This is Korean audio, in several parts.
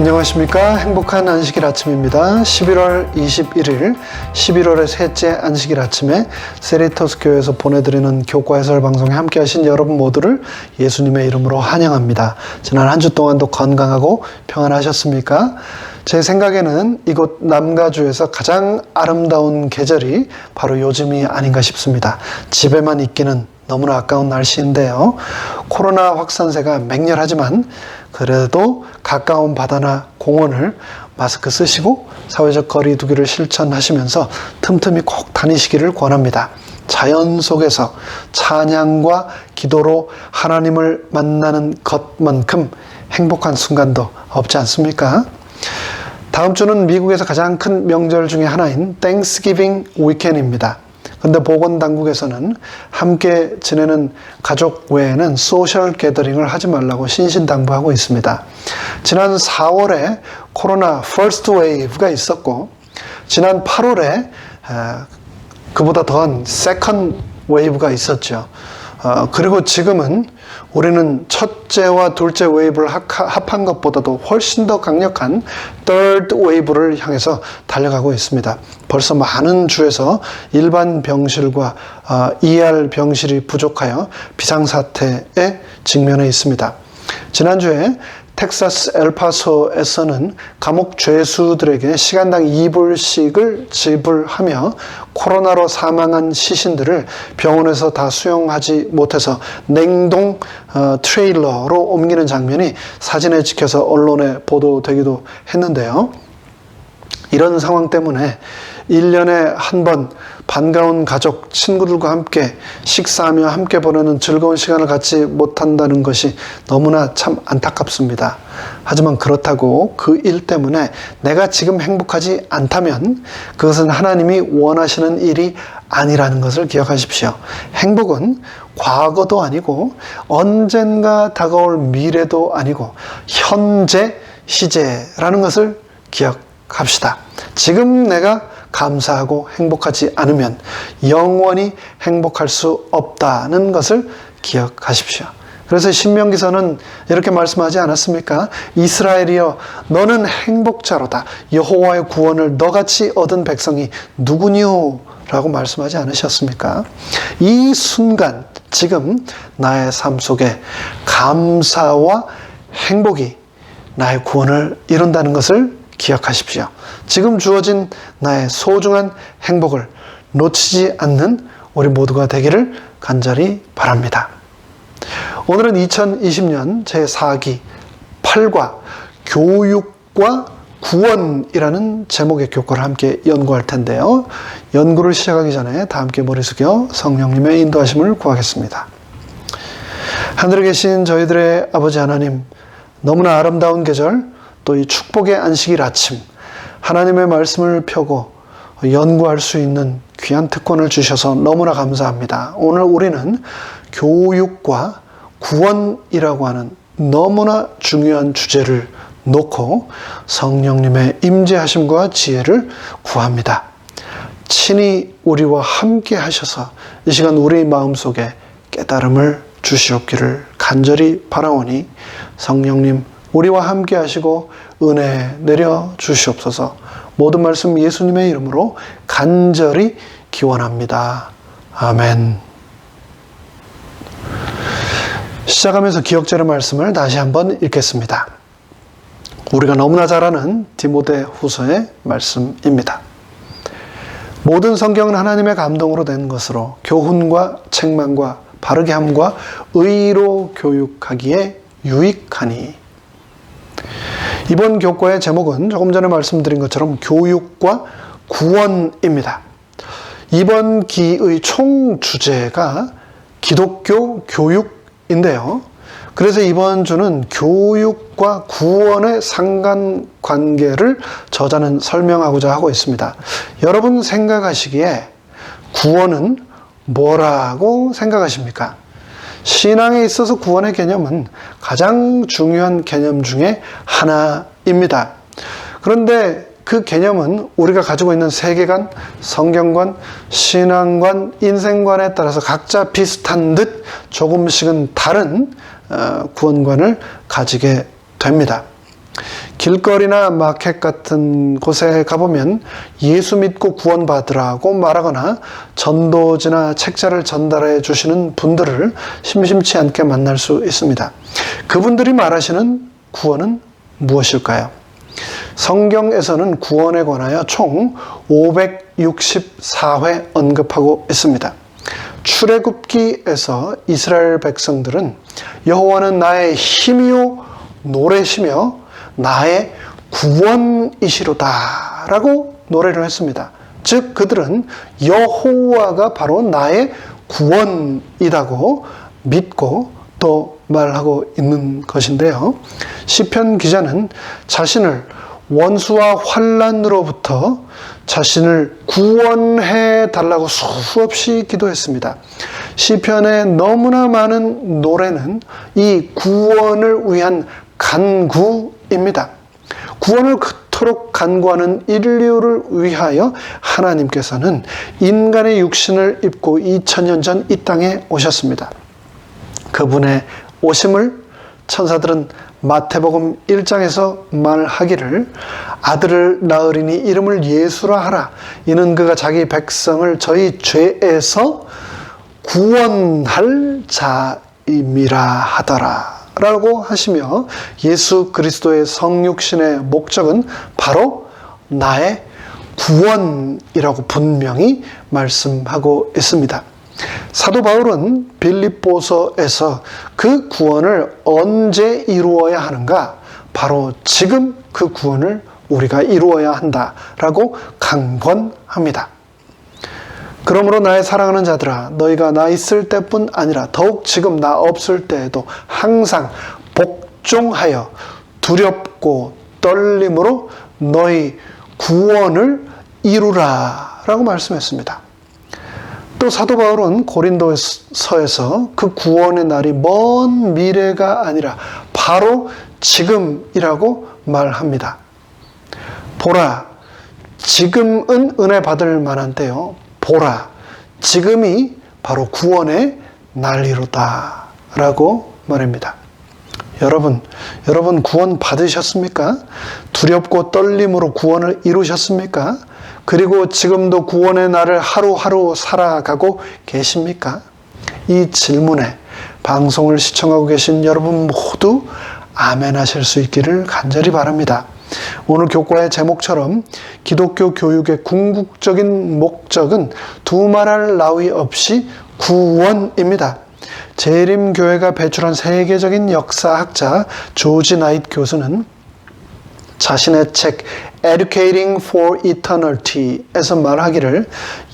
안녕하십니까. 행복한 안식일 아침입니다. 11월 21일 11월의 셋째 안식일 아침에 세리토스 교회에서 보내드리는 교과 해설 방송에 함께 하신 여러분 모두를 예수님의 이름으로 환영합니다. 지난 한 주 동안도 건강하고 평안하셨습니까? 제 생각에는 이곳 남가주에서 가장 아름다운 계절이 바로 요즘이 아닌가 싶습니다. 집에만 있기는 너무나 아까운 날씨인데요. 코로나 확산세가 맹렬하지만 그래도 가까운 바다나 공원을 마스크 쓰시고 사회적 거리 두기를 실천하시면서 틈틈이 꼭 다니시기를 권합니다. 자연 속에서 찬양과 기도로 하나님을 만나는 것만큼 행복한 순간도 없지 않습니까? 다음 주는 미국에서 가장 큰 명절 중에 하나인 땡스기빙 위켄드입니다. 그런데 보건당국에서는 함께 지내는 가족 외에는 소셜 게더링을 하지 말라고 신신당부하고 있습니다. 지난 4월에 코로나 퍼스트 웨이브가 있었고 지난 8월에 그보다 더한 세컨드 웨이브가 있었죠. 그리고 지금은 우리는 첫째와 둘째 웨이브를 합한 것보다도 훨씬 더 강력한 third 웨이브를 향해서 달려가고 있습니다. 벌써 많은 주에서 일반 병실과 ER 병실이 부족하여 비상사태에 직면해 있습니다. 지난주에 텍사스 엘파소에서는 감옥 죄수들에게 시간당 2불씩을 지불하며 코로나로 사망한 시신들을 병원에서 다 수용하지 못해서 냉동 트레일러로 옮기는 장면이 사진에 찍혀서 언론에 보도되기도 했는데요. 이런 상황 때문에 1년에 한 번 반가운 가족, 친구들과 함께 식사하며 함께 보내는 즐거운 시간을 갖지 못한다는 것이 너무나 참 안타깝습니다. 하지만 그렇다고 그 일 때문에 내가 지금 행복하지 않다면 그것은 하나님이 원하시는 일이 아니라는 것을 기억하십시오. 행복은 과거도 아니고 언젠가 다가올 미래도 아니고 현재 시제라는 것을 기억합시다. 지금 내가 감사하고 행복하지 않으면 영원히 행복할 수 없다는 것을 기억하십시오. 그래서 신명기서는 이렇게 말씀하지 않았습니까? 이스라엘이여 너는 행복자로다. 여호와의 구원을 너같이 얻은 백성이 누구니요? 라고 말씀하지 않으셨습니까? 이 순간 지금 나의 삶 속에 감사와 행복이 나의 구원을 이룬다는 것을 기억하십시오. 지금 주어진 나의 소중한 행복을 놓치지 않는 우리 모두가 되기를 간절히 바랍니다. 오늘은 2020년 제4기 8과 교육과 구원이라는 제목의 교과를 함께 연구할 텐데요. 연구를 시작하기 전에 다 함께 머리 숙여 성령님의 인도하심을 구하겠습니다. 하늘에 계신 저희들의 아버지 하나님, 너무나 아름다운 계절, 또 이 축복의 안식일 아침, 하나님의 말씀을 펴고 연구할 수 있는 귀한 특권을 주셔서 너무나 감사합니다. 오늘 우리는 교육과 구원이라고 하는 너무나 중요한 주제를 놓고 성령님의 임재하심과 지혜를 구합니다. 친히 우리와 함께 하셔서 이 시간 우리 마음속에 깨달음을 주시옵기를 간절히 바라오니 성령님 우리와 함께 하시고 은혜 내려 주시옵소서. 모든 말씀 예수님의 이름으로 간절히 기원합니다. 아멘. 시작하면서 기억자료 말씀을 다시 한번 읽겠습니다. 우리가 너무나 잘 아는 디모데후서의 말씀입니다. 모든 성경은 하나님의 감동으로 된 것으로 교훈과 책망과 바르게 함과 의로 교육하기에 유익하니. 이번 교과의 제목은 조금 전에 말씀드린 것처럼 교육과 구원입니다. 이번 기의 총 주제가 기독교 교육인데요. 그래서 이번 주는 교육과 구원의 상관관계를 저자는 설명하고자 하고 있습니다. 여러분 생각하시기에 구원은 뭐라고 생각하십니까? 신앙에 있어서 구원의 개념은 가장 중요한 개념 중에 하나입니다. 그런데 그 개념은 우리가 가지고 있는 세계관, 성경관, 신앙관, 인생관에 따라서 각자 비슷한 듯 조금씩은 다른 구원관을 가지게 됩니다. 길거리나 마켓 같은 곳에 가보면 예수 믿고 구원받으라고 말하거나 전도지나 책자를 전달해 주시는 분들을 심심치 않게 만날 수 있습니다. 그분들이 말하시는 구원은 무엇일까요? 성경에서는 구원에 관하여 총 564회 언급하고 있습니다. 출애굽기에서 이스라엘 백성들은 여호와는 나의 힘이요 노래시며 나의 구원이시로다 라고 노래를 했습니다. 즉 그들은 여호와가 바로 나의 구원이라고 믿고 또 말하고 있는 것인데요. 시편 기자는 자신을 원수와 환난으로부터 자신을 구원해 달라고 수없이 기도했습니다. 시편의 너무나 많은 노래는 이 구원을 위한 간구입니다. 구원을 그토록 간구하는 인류를 위하여 하나님께서는 인간의 육신을 입고 2000년 전 이 땅에 오셨습니다. 그분의 오심을 천사들은 마태복음 1장에서 말하기를 아들을 낳으리니 이름을 예수라 하라. 이는 그가 자기 백성을 저희 죄에서 구원할 자임이라 하더라 라고 하시며 예수 그리스도의 성육신의 목적은 바로 나의 구원이라고 분명히 말씀하고 있습니다. 사도 바울은 빌립보서에서 그 구원을 언제 이루어야 하는가? 바로 지금 그 구원을 우리가 이루어야 한다라고 강권합니다. 그러므로 나의 사랑하는 자들아 너희가 나 있을 때뿐 아니라 더욱 지금 나 없을 때에도 항상 복종하여 두렵고 떨림으로 너희 구원을 이루라 라고 말씀했습니다. 또 사도 바울은 고린도서에서 그 구원의 날이 먼 미래가 아니라 바로 지금이라고 말합니다. 보라, 지금은 은혜 받을 만한 때요. 보라, 지금이 바로 구원의 날이로다 라고 말합니다. 여러분 구원 받으셨습니까? 두렵고 떨림으로 구원을 이루셨습니까? 그리고 지금도 구원의 날을 하루하루 살아가고 계십니까? 이 질문에 방송을 시청하고 계신 여러분 모두 아멘 하실 수 있기를 간절히 바랍니다. 오늘 교과의 제목처럼 기독교 교육의 궁극적인 목적은 두말할 나위 없이 구원입니다. 재림교회가 배출한 세계적인 역사학자 조지 나잇 교수는 자신의 책 Educating for Eternity에서 말하기를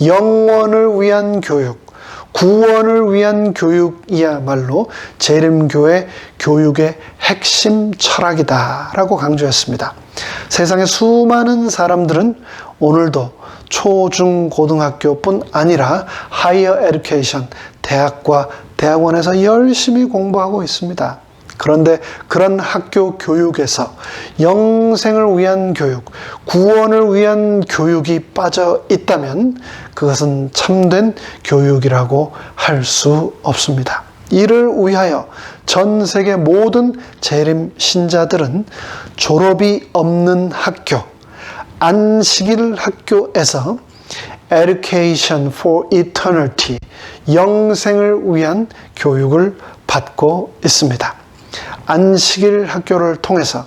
영원을 위한 교육, 구원을 위한 교육이야말로 재림교회 교육의 핵심 철학이다 라고 강조했습니다. 세상의 수많은 사람들은 오늘도 초, 중, 고등학교뿐 아니라 하이어 에듀케이션, 대학과 대학원에서 열심히 공부하고 있습니다. 그런데 그런 학교 교육에서 영생을 위한 교육, 구원을 위한 교육이 빠져 있다면 그것은 참된 교육이라고 할 수 없습니다. 이를 위하여 전 세계 모든 재림 신자들은 졸업이 없는 학교, 안식일 학교에서 Education for Eternity, 영생을 위한 교육을 받고 있습니다. 안식일 학교를 통해서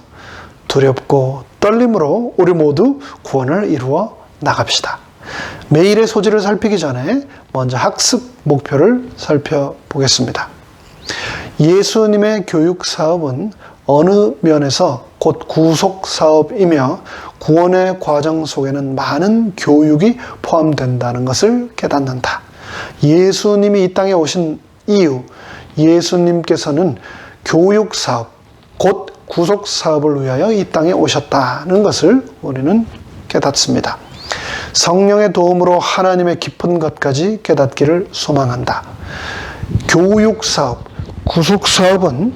두렵고 떨림으로 우리 모두 구원을 이루어 나갑시다. 매일의 소지를 살피기 전에 먼저 학습 목표를 살펴보겠습니다. 예수님의 교육 사업은 어느 면에서 곧 구속 사업이며 구원의 과정 속에는 많은 교육이 포함된다는 것을 깨닫는다. 예수님이 이 땅에 오신 이유, 예수님께서는 교육 사업, 곧 구속 사업을 위하여 이 땅에 오셨다는 것을 우리는 깨닫습니다. 성령의 도움으로 하나님의 깊은 것까지 깨닫기를 소망한다. 교육 사업, 구속 사업은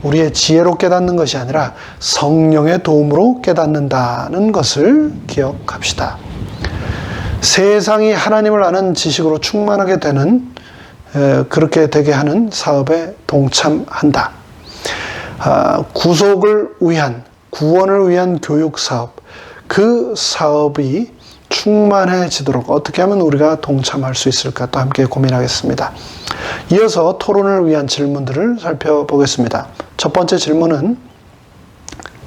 우리의 지혜로 깨닫는 것이 아니라 성령의 도움으로 깨닫는다는 것을 기억합시다. 세상이 하나님을 아는 지식으로 충만하게 되는, 그렇게 되게 하는 사업에 동참한다. 구속을 위한, 구원을 위한 교육 사업, 그 사업이 충만해지도록 어떻게 하면 우리가 동참할 수 있을까 또 함께 고민하겠습니다. 이어서 토론을 위한 질문들을 살펴보겠습니다. 첫 번째 질문은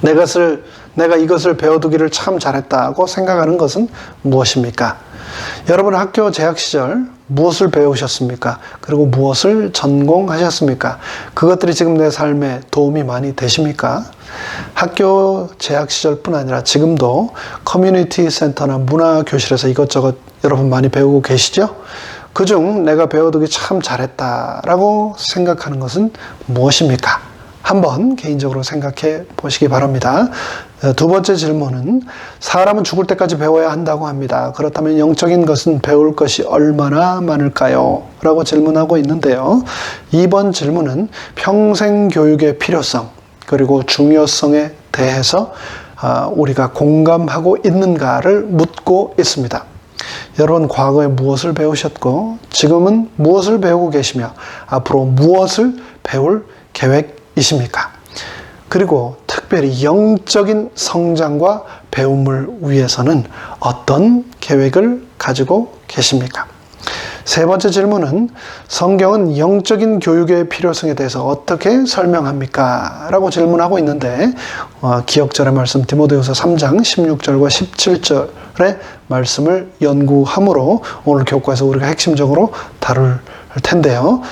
내가 이것을 배워두기를 참 잘했다고 생각하는 것은 무엇입니까? 여러분 학교 재학 시절 무엇을 배우셨습니까? 그리고 무엇을 전공하셨습니까? 그것들이 지금 내 삶에 도움이 많이 되십니까? 학교 재학 시절뿐 아니라 지금도 커뮤니티 센터나 문화교실에서 이것저것 여러분 많이 배우고 계시죠? 그중 내가 배워두기 참 잘했다라고 생각하는 것은 무엇입니까? 한번 개인적으로 생각해 보시기 바랍니다. 두 번째 질문은 사람은 죽을 때까지 배워야 한다고 합니다. 그렇다면 영적인 것은 배울 것이 얼마나 많을까요? 라고 질문하고 있는데요. 이번 질문은 평생 교육의 필요성 그리고 중요성에 대해서 우리가 공감하고 있는가를 묻고 있습니다. 여러분 과거에 무엇을 배우셨고 지금은 무엇을 배우고 계시며 앞으로 무엇을 배울 계획이십니까? 그리고 특별히 영적인 성장과 배움을 위해서는 어떤 계획을 가지고 계십니까? 세 번째 질문은 성경은 영적인 교육의 필요성에 대해서 어떻게 설명합니까? 라고 질문하고 있는데 기억절의 말씀 디모데후서 3장 16절과 17절의 말씀을 연구함으로 오늘 교과에서 우리가 핵심적으로 다룰 텐데요.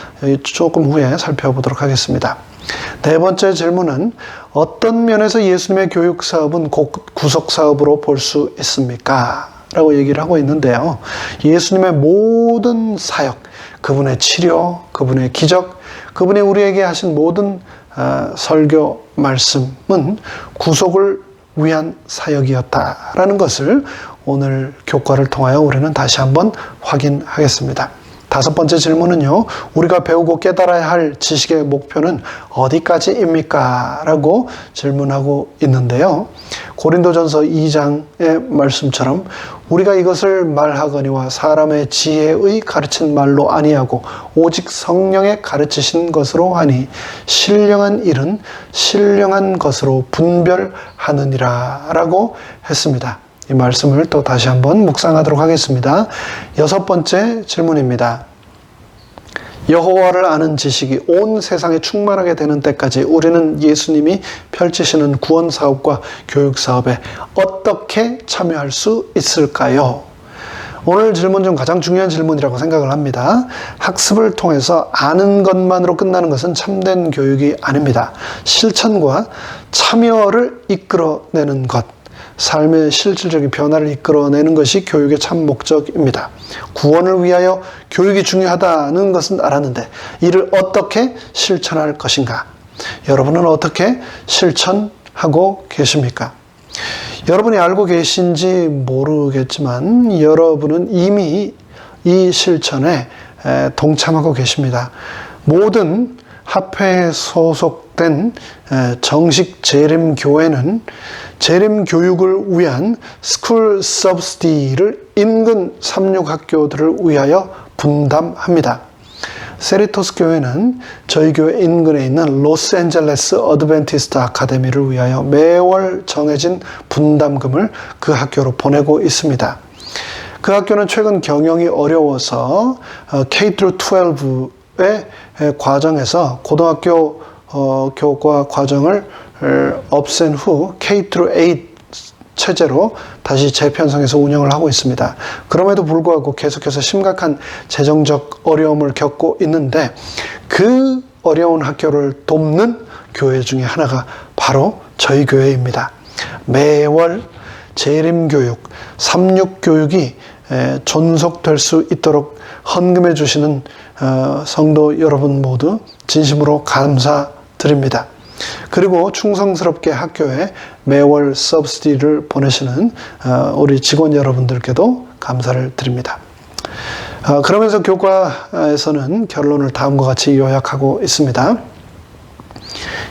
조금 후에 살펴보도록 하겠습니다. 네 번째 질문은 어떤 면에서 예수님의 교육 사업은 구속 사업으로 볼 수 있습니까? 라고 얘기를 하고 있는데요. 예수님의 모든 사역, 그분의 치료, 그분의 기적, 그분이 우리에게 하신 모든 설교 말씀은 구속을 위한 사역이었다라는 것을 오늘 교과를 통하여 우리는 다시 한번 확인하겠습니다. 다섯 번째 질문은요. 우리가 배우고 깨달아야 할 지식의 목표는 어디까지입니까? 라고 질문하고 있는데요. 고린도전서 2장의 말씀처럼 우리가 이것을 말하거니와 사람의 지혜의 가르친 말로 아니하고 오직 성령의 가르치신 것으로 하니 신령한 일은 신령한 것으로 분별하느니라 라고 했습니다. 이 말씀을 또 다시 한번 묵상하도록 하겠습니다. 여섯 번째 질문입니다. 여호와를 아는 지식이 온 세상에 충만하게 되는 때까지 우리는 예수님이 펼치시는 구원 사업과 교육 사업에 어떻게 참여할 수 있을까요? 오늘 질문 중 가장 중요한 질문이라고 생각을 합니다. 학습을 통해서 아는 것만으로 끝나는 것은 참된 교육이 아닙니다. 실천과 참여를 이끌어내는 것. 삶의 실질적인 변화를 이끌어내는 것이 교육의 참 목적입니다. 구원을 위하여 교육이 중요하다는 것은 알았는데 이를 어떻게 실천할 것인가? 여러분은 어떻게 실천하고 계십니까? 여러분이 알고 계신지 모르겠지만 여러분은 이미 이 실천에 동참하고 계십니다. 모든 합회에 소속된 정식 재림교회는 재림교육을 위한 스쿨 서브시디를 인근 삼육학교들을 위하여 분담합니다. 세리토스 교회는 저희 교회 인근에 있는 로스앤젤레스 어드벤티스트 아카데미를 위하여 매월 정해진 분담금을 그 학교로 보내고 있습니다. 그 학교는 최근 경영이 어려워서 K-12의 과정에서 고등학교 교과 과정을 없앤 후 K-8 체제로 다시 재편성해서 운영을 하고 있습니다. 그럼에도 불구하고 계속해서 심각한 재정적 어려움을 겪고 있는데 그 어려운 학교를 돕는 교회 중에 하나가 바로 저희 교회입니다. 매월 재림교육, 삼육교육이 존속될 수 있도록 헌금해 주시는 성도 여러분 모두 진심으로 감사드립니다. 그리고 충성스럽게 학교에 매월 서브시디를 보내시는 우리 직원 여러분들께도 감사를 드립니다. 그러면서 교과에서는 결론을 다음과 같이 요약하고 있습니다.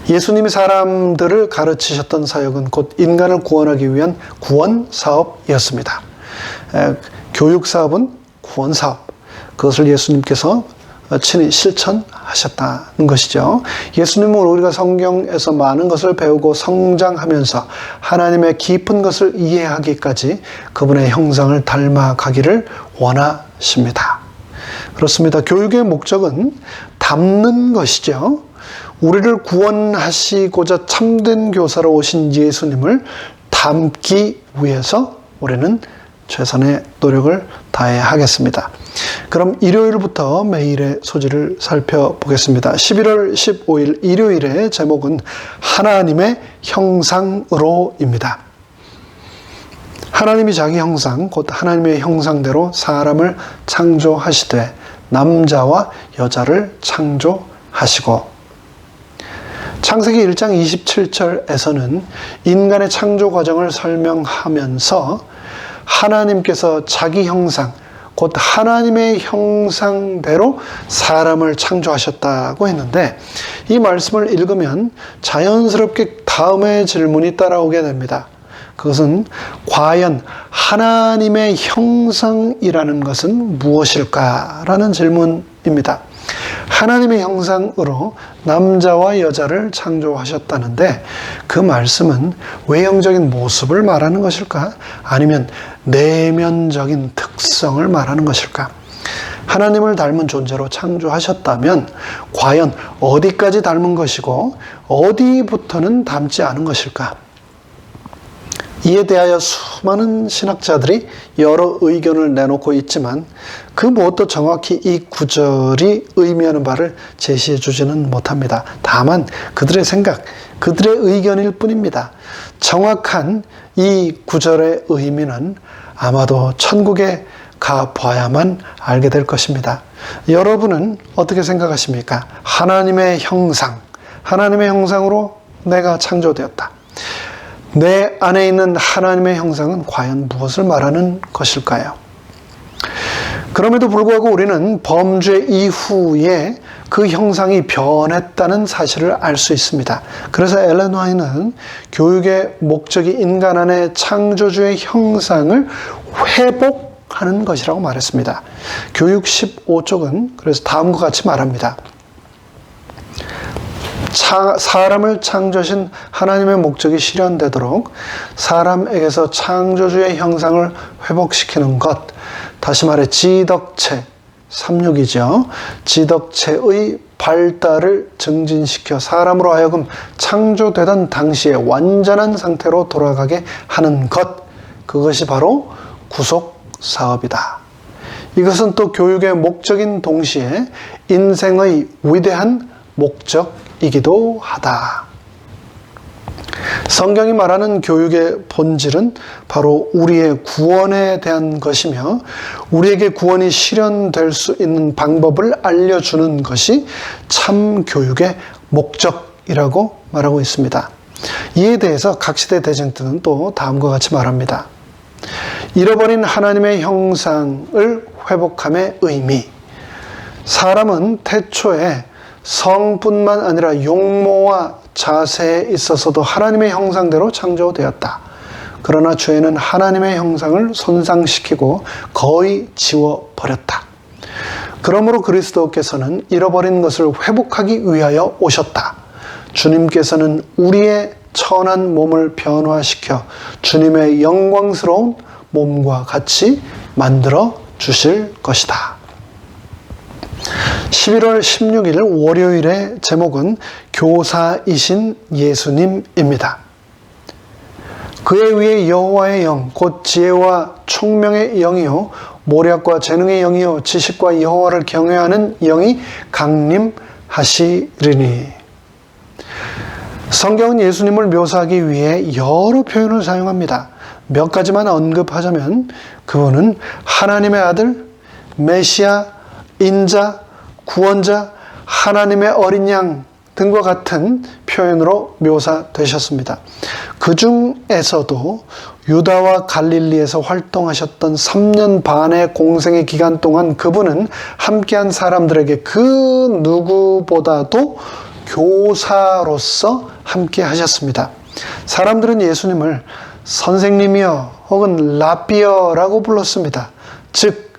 예수님이 사람들을 가르치셨던 사역은 곧 인간을 구원하기 위한 구원 사업이었습니다. 교육 사업은 구원 사업. 그것을 예수님께서 친히 실천하셨다는 것이죠. 예수님은 우리가 성경에서 많은 것을 배우고 성장하면서 하나님의 깊은 것을 이해하기까지 그분의 형상을 닮아가기를 원하십니다. 그렇습니다. 교육의 목적은 담는 것이죠. 우리를 구원하시고자 참된 교사로 오신 예수님을 담기 위해서 우리는 최선의 노력을 다해야 하겠습니다. 그럼 일요일부터 매일의 소지를 살펴보겠습니다. 11월 15일 일요일의 제목은 하나님의 형상으로입니다. 하나님이 자기 형상, 곧 하나님의 형상대로 사람을 창조하시되 남자와 여자를 창조하시고, 창세기 1장 27절에서는 인간의 창조 과정을 설명하면서 하나님께서 자기 형상, 곧 하나님의 형상대로 사람을 창조하셨다고 했는데, 이 말씀을 읽으면 자연스럽게 다음의 질문이 따라오게 됩니다. 그것은 과연 하나님의 형상이라는 것은 무엇일까라는 질문입니다. 하나님의 형상으로 남자와 여자를 창조하셨다는데, 그 말씀은 외형적인 모습을 말하는 것일까? 아니면 내면적인 특성을 말하는 것일까? 하나님을 닮은 존재로 창조하셨다면 과연 어디까지 닮은 것이고 어디부터는 닮지 않은 것일까? 이에 대하여 수많은 신학자들이 여러 의견을 내놓고 있지만 그 무엇도 정확히 이 구절이 의미하는 바를 제시해 주지는 못합니다. 다만 그들의 생각, 그들의 의견일 뿐입니다. 정확한 이 구절의 의미는 아마도 천국에 가봐야만 알게 될 것입니다. 여러분은 어떻게 생각하십니까? 하나님의 형상, 하나님의 형상으로 내가 창조되었다. 내 안에 있는 하나님의 형상은 과연 무엇을 말하는 것일까요? 그럼에도 불구하고 우리는 범죄 이후에 그 형상이 변했다는 사실을 알 수 있습니다. 그래서 엘렌 화이트는 교육의 목적이 인간 안의 창조주의 형상을 회복하는 것이라고 말했습니다. 교육 15쪽은 그래서 다음과 같이 말합니다. 사람을 창조하신 하나님의 목적이 실현되도록 사람에게서 창조주의 형상을 회복시키는 것, 다시 말해 지덕체, 36이죠. 지덕체의 발달을 증진시켜 사람으로 하여금 창조되던 당시에 완전한 상태로 돌아가게 하는 것, 그것이 바로 구속사업이다. 이것은 또 교육의 목적인 동시에 인생의 위대한 목적이기도 하다. 성경이 말하는 교육의 본질은 바로 우리의 구원에 대한 것이며 우리에게 구원이 실현될 수 있는 방법을 알려주는 것이 참 교육의 목적이라고 말하고 있습니다. 이에 대해서 각 시대 대쟁들은 또 다음과 같이 말합니다. 잃어버린 하나님의 형상을 회복함의 의미. 사람은 태초에 성뿐만 아니라 용모와 자세에 있어서도 하나님의 형상대로 창조되었다. 그러나 죄는 하나님의 형상을 손상시키고 거의 지워버렸다. 그러므로 그리스도께서는 잃어버린 것을 회복하기 위하여 오셨다. 주님께서는 우리의 천한 몸을 변화시켜 주님의 영광스러운 몸과 같이 만들어 주실 것이다. 11월 16일 월요일의 제목은 교사이신 예수님입니다. 그에 위해 여호와의 영, 곧 지혜와 총명의 영이요 모략과 재능의 영이요 지식과 여호와를 경외하는 영이 강림하시리니. 성경은 예수님을 묘사하기 위해 여러 표현을 사용합니다. 몇 가지만 언급하자면 그분은 하나님의 아들, 메시아, 인자, 구원자, 하나님의 어린 양 등과 같은 표현으로 묘사되셨습니다. 그 중에서도 유다와 갈릴리에서 활동하셨던 3년 반의 공생의 기간 동안 그분은 함께한 사람들에게 그 누구보다도 교사로서 함께 하셨습니다. 사람들은 예수님을 선생님이여 혹은 라비어라고 불렀습니다. 즉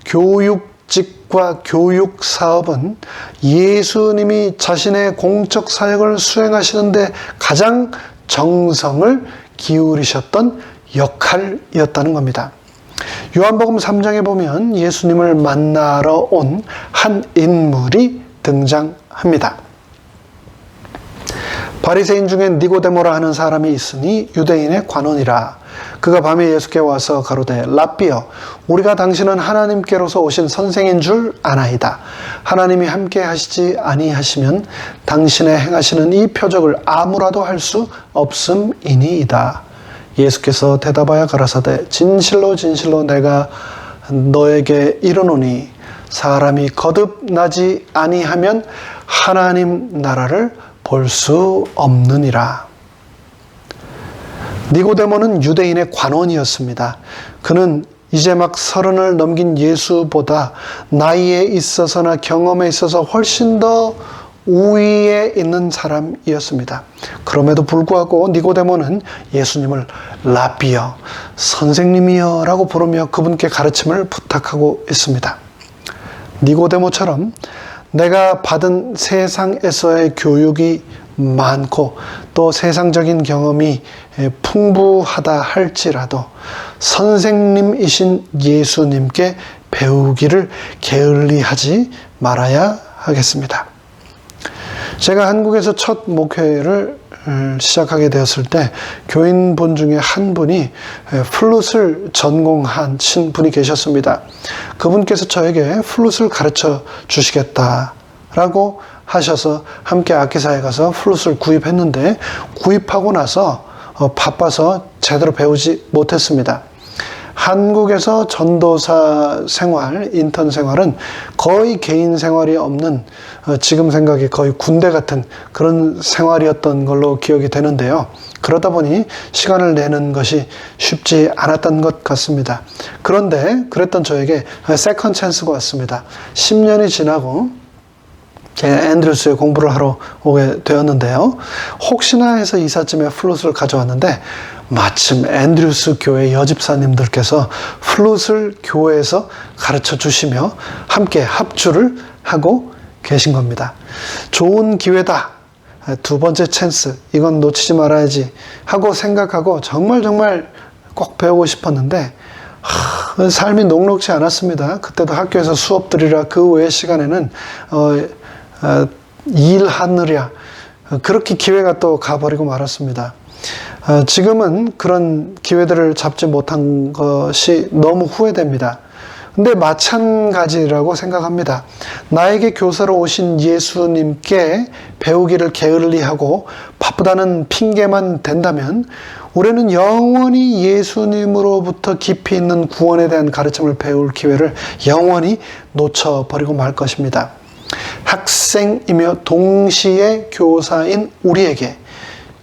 교육자, 복직과 교육 사업은 예수님이 자신의 공적 사역을 수행하시는데 가장 정성을 기울이셨던 역할이었다는 겁니다. 요한복음 3장에 보면 예수님을 만나러 온 한 인물이 등장합니다. 바리새인 중에 니고데모라 하는 사람이 있으니 유대인의 관원이라. 그가 밤에 예수께 와서 가로되 랍비여, 우리가 당신은 하나님께로서 오신 선생인 줄 아나이다. 하나님이 함께 하시지 아니하시면 당신의 행하시는 이 표적을 아무라도 할 수 없음이니이다. 예수께서 대답하여 가라사대 진실로 진실로 내가 너에게 이르노니 사람이 거듭나지 아니하면 하나님 나라를 볼 수 없느니라. 니고데모는 유대인의 관원이었습니다. 그는 이제 막 30을 넘긴 예수보다 나이에 있어서나 경험에 있어서 훨씬 더 우위에 있는 사람이었습니다. 그럼에도 불구하고 니고데모는 예수님을 랍비여, 선생님이여 라고 부르며 그분께 가르침을 부탁하고 있습니다. 니고데모처럼 내가 받은 세상에서의 교육이 많고 또 세상적인 경험이 풍부하다 할지라도 선생님이신 예수님께 배우기를 게을리하지 말아야 하겠습니다. 제가 한국에서 첫 목회를 시작하게 되었을 때 교인분 중에 한 분이 플룻을 전공하신 분이 계셨습니다. 그분께서 저에게 플룻을 가르쳐 주시겠다라고 하셔서 함께 악기사에 가서 플룻을 구입했는데 구입하고 나서 바빠서 제대로 배우지 못했습니다. 한국에서 전도사 생활, 인턴 생활은 거의 개인 생활이 없는 지금 생각에 거의 군대 같은 그런 생활이었던 걸로 기억이 되는데요. 그러다 보니 시간을 내는 것이 쉽지 않았던 것 같습니다. 그런데 그랬던 저에게 세컨 찬스가 왔습니다. 10년이 지나고 제가 앤드루스에 공부를 하러 오게 되었는데요. 혹시나 해서 이삿짐에 플룻을 가져왔는데 마침 앤드루스 교회 여집사님들께서 플룻을 교회에서 가르쳐 주시며 함께 합주를 하고 계신 겁니다. 좋은 기회다. 두 번째 찬스. 이건 놓치지 말아야지 하고 생각하고 정말 꼭 배우고 싶었는데 삶이 녹록지 않았습니다. 그때도 학교에서 수업 들이라 그 외의 시간에는 일하느랴 그렇게 기회가 또 가버리고 말았습니다. 지금은 그런 기회들을 잡지 못한 것이 너무 후회됩니다. 근데 마찬가지라고 생각합니다. 나에게 교사로 오신 예수님께 배우기를 게을리하고 바쁘다는 핑계만 댄다면 우리는 영원히 예수님으로부터 깊이 있는 구원에 대한 가르침을 배울 기회를 영원히 놓쳐버리고 말 것입니다. 학생이며 동시에 교사인 우리에게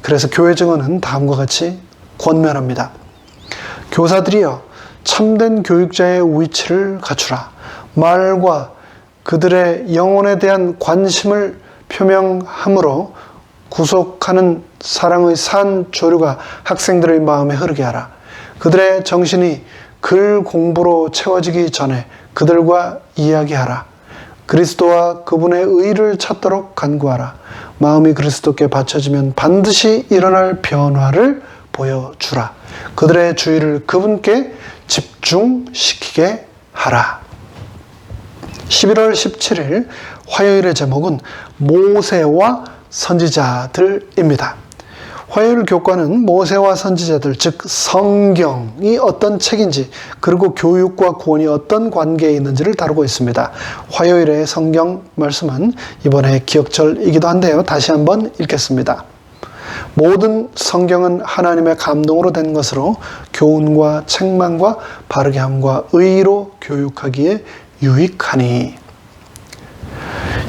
그래서 교회 증언은 다음과 같이 권면합니다. 교사들이여 참된 교육자의 위치를 갖추라. 말과 그들의 영혼에 대한 관심을 표명함으로 구속하는 사랑의 산 조류가 학생들의 마음에 흐르게 하라. 그들의 정신이 글 공부로 채워지기 전에 그들과 이야기하라. 그리스도와 그분의 의를 찾도록 간구하라. 마음이 그리스도께 바쳐지면 반드시 일어날 변화를 보여주라. 그들의 주의를 그분께 집중시키게 하라. 11월 17일 화요일의 제목은 모세와 선지자들입니다. 화요일 교과는 모세와 선지자들, 즉 성경이 어떤 책인지 그리고 교육과 구원이 어떤 관계에 있는지를 다루고 있습니다. 화요일의 성경 말씀은 이번에 기억절이기도 한데요. 다시 한번 읽겠습니다. 모든 성경은 하나님의 감동으로 된 것으로 교훈과 책망과 바르게 함과 의로 교육하기에 유익하니.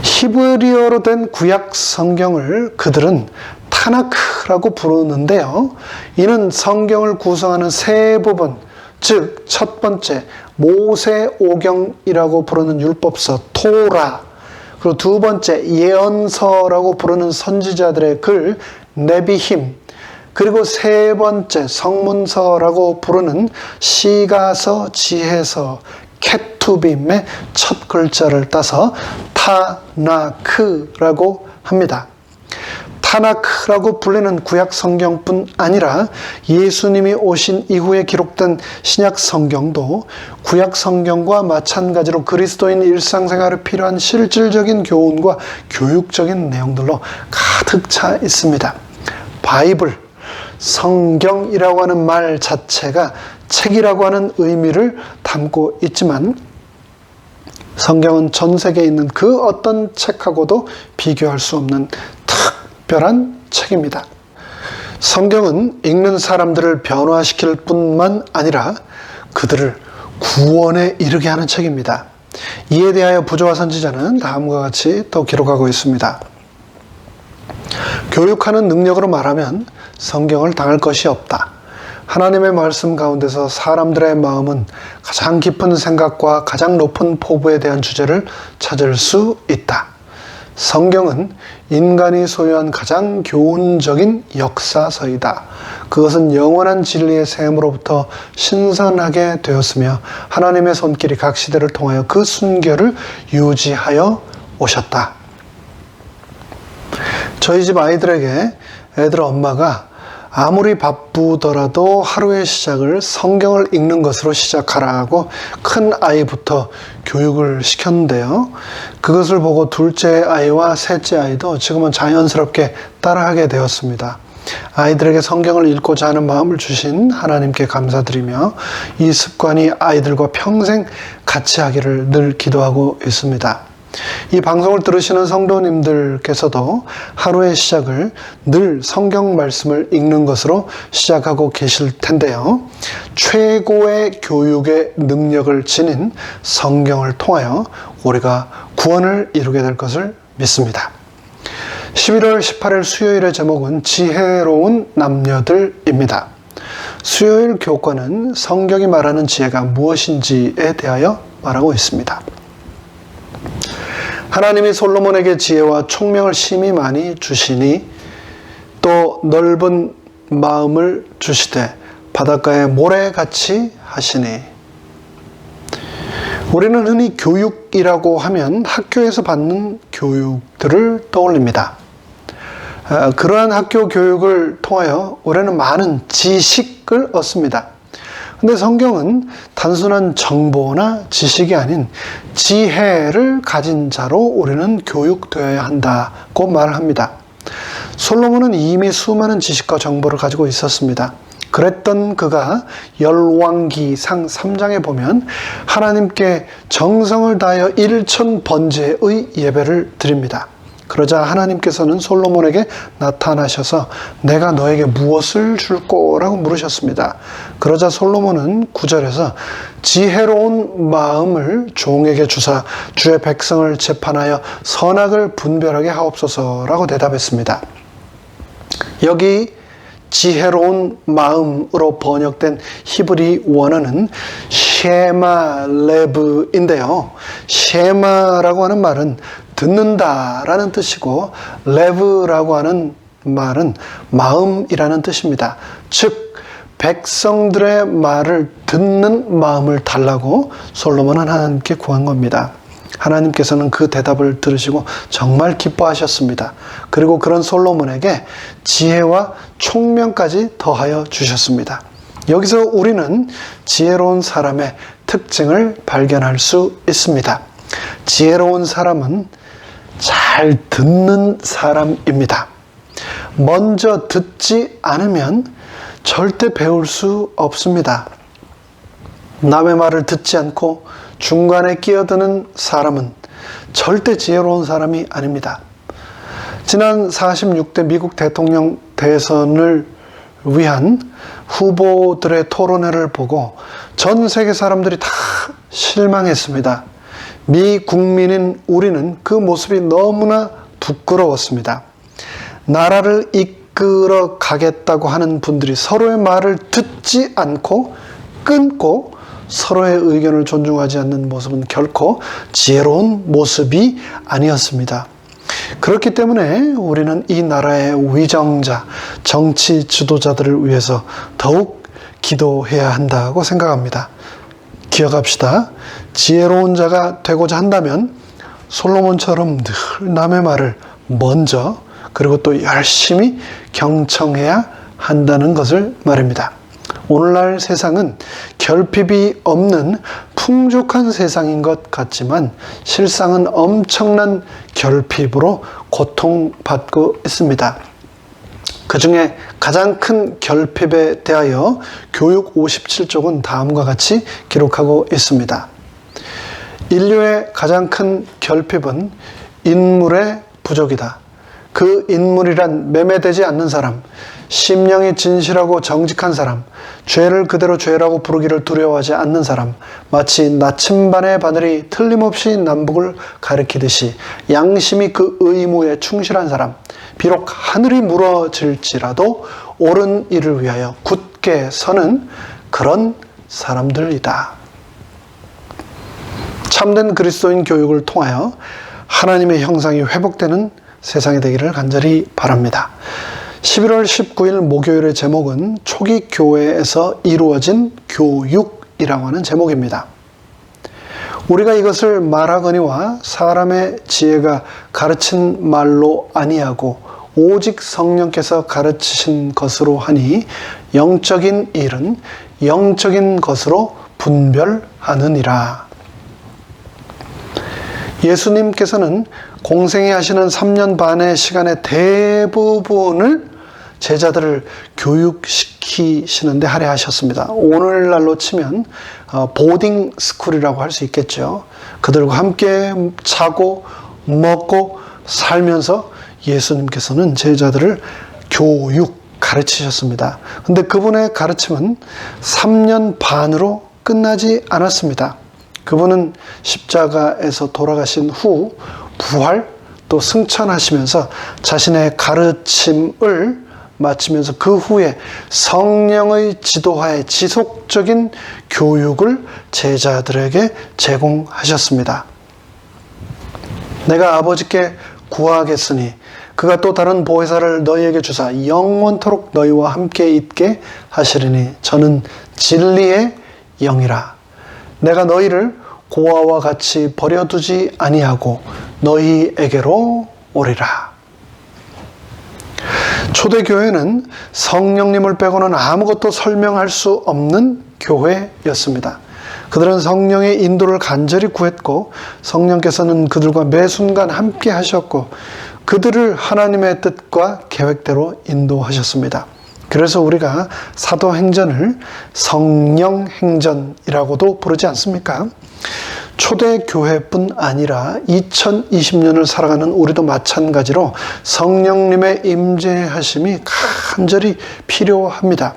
히브리어로 된 구약 성경을 그들은 타나크라고 부르는데요. 이는 성경을 구성하는 세 부분, 즉 첫 번째 모세오경이라고 부르는 율법서 토라, 그리고 두 번째 예언서라고 부르는 선지자들의 글 네비힘, 그리고 세 번째 성문서라고 부르는 시가서, 지혜서, 케투빔의 첫 글자를 따서 타나크라고 합니다. 타나크라고 불리는 구약 성경뿐 아니라 예수님이 오신 이후에 기록된 신약 성경도 구약 성경과 마찬가지로 그리스도인 일상생활에 필요한 실질적인 교훈과 교육적인 내용들로 가득 차 있습니다. 바이블, 성경이라고 하는 말 자체가 책이라고 하는 의미를 담고 있지만 성경은 전 세계에 있는 그 어떤 책하고도 비교할 수 없는 특별한 책입니다. 성경은 읽는 사람들을 변화시킬 뿐만 아니라 그들을 구원에 이르게 하는 책입니다. 이에 대하여 부조화 선지자는 다음과 같이 또 기록하고 있습니다. 교육하는 능력으로 말하면 성경을 당할 것이 없다. 하나님의 말씀 가운데서 사람들의 마음은 가장 깊은 생각과 가장 높은 포부에 대한 주제를 찾을 수 있다. 성경은 인간이 소유한 가장 교훈적인 역사서이다. 그것은 영원한 진리의 샘으로부터 신선하게 되었으며 하나님의 손길이 각 시대를 통하여 그 순결을 유지하여 오셨다. 저희 집 아이들에게 애들 엄마가 아무리 바쁘더라도 하루의 시작을 성경을 읽는 것으로 시작하라고 큰 아이부터 교육을 시켰는데요. 그것을 보고 둘째 아이와 셋째 아이도 지금은 자연스럽게 따라하게 되었습니다. 아이들에게 성경을 읽고자 하는 마음을 주신 하나님께 감사드리며 이 습관이 아이들과 평생 같이 하기를 늘 기도하고 있습니다. 이 방송을 들으시는 성도님들께서도 하루의 시작을 늘 성경 말씀을 읽는 것으로 시작하고 계실 텐데요. 최고의 교육의 능력을 지닌 성경을 통하여 우리가 구원을 이루게 될 것을 믿습니다. 11월 18일 수요일의 제목은 지혜로운 남녀들입니다. 수요일 교과는 성경이 말하는 지혜가 무엇인지에 대하여 말하고 있습니다. 하나님이 솔로몬에게 지혜와 총명을 심히 많이 주시니 또 넓은 마음을 주시되 바닷가에 모래같이 하시니. 우리는 흔히 교육이라고 하면 학교에서 받는 교육들을 떠올립니다. 그러한 학교 교육을 통하여 우리는 많은 지식을 얻습니다. 근데 성경은 단순한 정보나 지식이 아닌 지혜를 가진 자로 우리는 교육되어야 한다고 말을 합니다. 솔로몬은 이미 수많은 지식과 정보를 가지고 있었습니다. 그랬던 그가 열왕기상 3장에 보면 하나님께 정성을 다하여 1,000번제의 예배를 드립니다. 그러자 하나님께서는 솔로몬에게 나타나셔서 내가 너에게 무엇을 줄 거라고 물으셨습니다. 그러자 솔로몬은 9절에서 지혜로운 마음을 종에게 주사 주의 백성을 재판하여 선악을 분별하게 하옵소서라고 대답했습니다. 여기 지혜로운 마음으로 번역된 히브리 원어는 쉐마레브인데요. 쉐마라고 하는 말은 듣는다라는 뜻이고 레브라고 하는 말은 마음이라는 뜻입니다. 즉 백성들의 말을 듣는 마음을 달라고 솔로몬은 하나님께 구한 겁니다. 하나님께서는 그 대답을 들으시고 정말 기뻐하셨습니다. 그리고 그런 솔로몬에게 지혜와 총명까지 더하여 주셨습니다. 여기서 우리는 지혜로운 사람의 특징을 발견할 수 있습니다. 지혜로운 사람은 잘 듣는 사람입니다. 먼저 듣지 않으면 절대 배울 수 없습니다. 남의 말을 듣지 않고 중간에 끼어드는 사람은 절대 지혜로운 사람이 아닙니다. 지난 46대 미국 대통령 대선을 위한 후보들의 토론회를 보고 전 세계 사람들이 다 실망했습니다. 미 국민인 우리는 그 모습이 너무나 부끄러웠습니다. 나라를 이끌어 가겠다고 하는 분들이 서로의 말을 듣지 않고 끊고 서로의 의견을 존중하지 않는 모습은 결코 지혜로운 모습이 아니었습니다. 그렇기 때문에 우리는 이 나라의 위정자, 정치 지도자들을 위해서 더욱 기도해야 한다고 생각합니다. 기억합시다. 지혜로운 자가 되고자 한다면 솔로몬처럼 늘 남의 말을 먼저 그리고 또 열심히 경청해야 한다는 것을 말입니다. 오늘날 세상은 결핍이 없는 풍족한 세상인 것 같지만 실상은 엄청난 결핍으로 고통받고 있습니다. 그 중에 가장 큰 결핍에 대하여 교육 57쪽은 다음과 같이 기록하고 있습니다. 인류의 가장 큰 결핍은 인물의 부족이다. 그 인물이란 매매되지 않는 사람, 심령이 진실하고 정직한 사람, 죄를 그대로 죄라고 부르기를 두려워하지 않는 사람, 마치 나침반의 바늘이 틀림없이 남북을 가리키듯이 양심이 그 의무에 충실한 사람, 비록 하늘이 무너질지라도 옳은 일을 위하여 굳게 서는 그런 사람들이다. 참된 그리스도인 교육을 통하여 하나님의 형상이 회복되는 세상이 되기를 간절히 바랍니다. 11월 19일 목요일의 제목은 초기 교회에서 이루어진 교육이라고 하는 제목입니다. 우리가 이것을 말하거니와 사람의 지혜가 가르친 말로 아니하고 오직 성령께서 가르치신 것으로 하니 영적인 일은 영적인 것으로 분별하느니라. 예수님께서는 공생애 하시는 3년 반의 시간의 대부분을 제자들을 교육시키시는데 할애하셨습니다. 오늘날로 치면 보딩 스쿨이라고 할 수 있겠죠. 그들과 함께 자고 먹고 살면서 예수님께서는 제자들을 가르치셨습니다. 근데 그분의 가르침은 3년 반으로 끝나지 않았습니다. 그분은 십자가에서 돌아가신 후 부활 또 승천하시면서 자신의 가르침을 마치면서 그 후에 성령의 지도하에 지속적인 교육을 제자들에게 제공하셨습니다. 내가 아버지께 구하겠으니 그가 또 다른 보혜사를 너희에게 주사 영원토록 너희와 함께 있게 하시리니 저는 진리의 영이라. 내가 너희를 고아와 같이 버려두지 아니하고 너희에게로 오리라. 초대교회는 성령님을 빼고는 아무것도 설명할 수 없는 교회였습니다. 그들은 성령의 인도를 간절히 구했고 성령께서는 그들과 매 순간 함께 하셨고 그들을 하나님의 뜻과 계획대로 인도하셨습니다. 그래서 우리가 사도행전을 성령행전이라고도 부르지 않습니까? 초대교회뿐 아니라 2020년을 살아가는 우리도 마찬가지로 성령님의 임재하심이 간절히 필요합니다.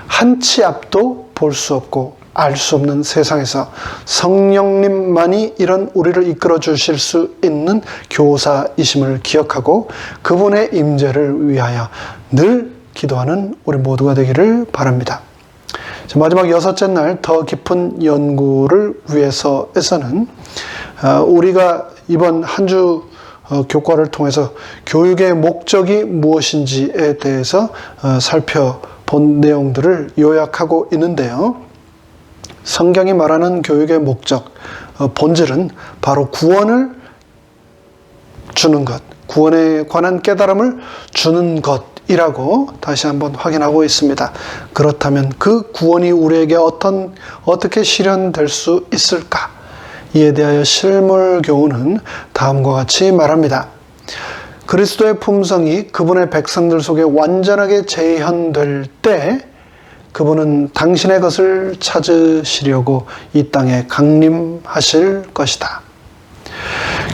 한 치 앞도 볼 수 없고 알 수 없는 세상에서 성령님만이 이런 우리를 이끌어 주실 수 있는 교사이심을 기억하고 그분의 임재를 위하여 늘 기도하는 우리 모두가 되기를 바랍니다. 마지막 여섯째 날 더 깊은 연구를 위해서에서는 우리가 이번 한 주 교과를 통해서 교육의 목적이 무엇인지에 대해서 살펴본 내용들을 요약하고 있는데요. 성경이 말하는 교육의 목적, 본질은 바로 구원을 주는 것, 구원에 관한 깨달음을 주는 것이라고 다시 한번 확인하고 있습니다. 그렇다면 그 구원이 우리에게 어떻게 실현될 수 있을까? 이에 대하여 실물교훈은 다음과 같이 말합니다. 그리스도의 품성이 그분의 백성들 속에 완전하게 재현될 때 그분은 당신의 것을 찾으시려고 이 땅에 강림하실 것이다.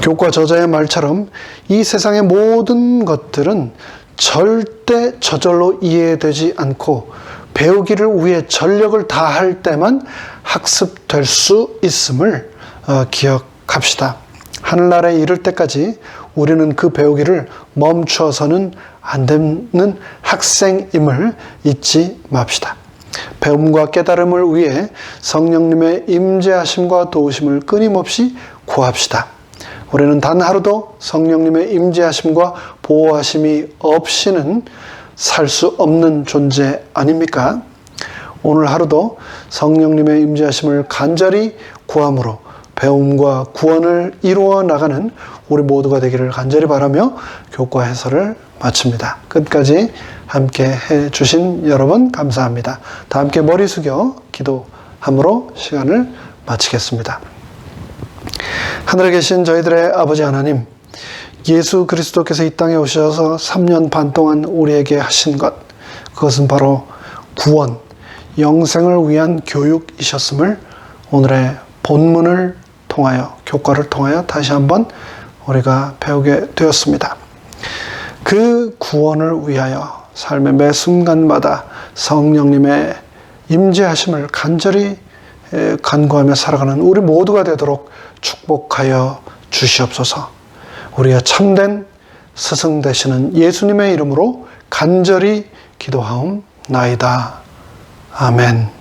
교과 저자의 말처럼 이 세상의 모든 것들은 절대 저절로 이해되지 않고 배우기를 위해 전력을 다할 때만 학습될 수 있음을 기억합시다. 하늘나라에 이를 때까지 우리는 그 배우기를 멈춰서는 안 되는 학생임을 잊지 맙시다. 배움과 깨달음을 위해 성령님의 임재하심과 도우심을 끊임없이 구합시다. 우리는 단 하루도 성령님의 임재하심과 보호하심이 없이는 살 수 없는 존재 아닙니까? 오늘 하루도 성령님의 임재하심을 간절히 구함으로 배움과 구원을 이루어 나가는 우리 모두가 되기를 간절히 바라며 교과 해설을 마칩니다. 끝까지 함께 해주신 여러분 감사합니다. 다 함께 머리 숙여 기도함으로 시간을 마치겠습니다. 하늘에 계신 저희들의 아버지 하나님, 예수 그리스도께서 이 땅에 오셔서 3년 반 동안 우리에게 하신 것, 그것은 바로 구원, 영생을 위한 교육이셨음을 오늘의 본문을 통하여, 교과를 통하여 다시 한번 우리가 배우게 되었습니다. 그 구원을 위하여 삶의 매 순간마다 성령님의 임재하심을 간절히 간구하며 살아가는 우리 모두가 되도록 축복하여 주시옵소서. 우리의 참된 스승 되시는 예수님의 이름으로 간절히 기도하옵나이다. 아멘.